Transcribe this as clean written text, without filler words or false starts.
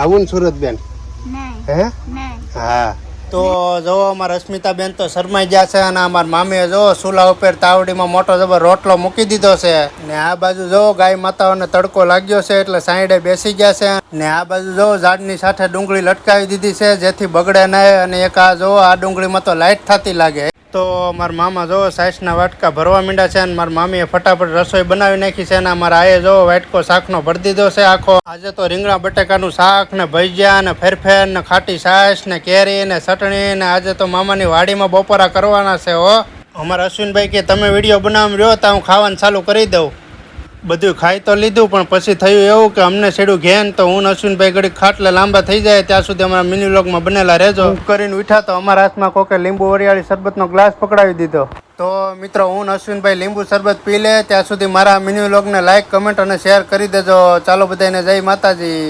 આવું ને સુરતબેન? હે? હા. તો જો અમારા રશ્મિતાબેન તો શરમાઈ ગયા છે અને અમારા મામીએ જો ચૂલા ઉપર તાવડીમાં મોટો જબર રોટલો મૂકી દીધો છે ને આ બાજુ જો ગાય માતાઓને તડકો લાગ્યો છે એટલે સાઈડે બેસી ગયા છે ને આ બાજુ જો ઝાડની સાથે ડુંગળી લટકાવી દીધી છે જેથી બગડે નહીં અને એક આ જો આ ડુંગળીમાં તો લાઈટ થતી લાગે. તો મારા મામા જો સાઈસના વાટકા ભરવા માંડ્યા છે અને મારા મામીએ ફટાફટ રસોઈ બનાવી નાખી છે અને મારા આયે જો વાટકો શાકનો ભરી દીધો છે આખો. આજે તો રીંગણા બટેકાનું શાક ને ભજીયા ને ફેરફેર ને ખાટી છાશ ને કેરી ને ચટણી ને આજે તો મામાની વાડીમાં બપોરા કરવાના છે હો. અમારા અશ્વિનભાઈ કે તમે વિડીયો બનાવવા રહ્યો તો હું ખાવાનું ચાલુ કરી દઉં. બધું ખાઈ તો લીધું પણ પછી થયું એવું કે અમને છેડું ઘેન તો હું અશ્વિનભાઈ ઘડી ખાટલે લાંબા થઈ જાય ત્યાં સુધી અમારા મિની વ્લોગમાં બનેલા રહેજો. કરીને ઉઠ્યા તો અમારા હાથમાં કોકે લીંબુ વરિયાળી શરબતનો ગ્લાસ પકડાવી દીધો. તો મિત્રો હું અશ્વિનભાઈ લીંબુ શરબત પી લે ત્યાં સુધી મારા મિની વ્લોગને લાઈક કમેન્ટ અને શેર કરી દેજો. ચાલો બધાને જય માતાજી.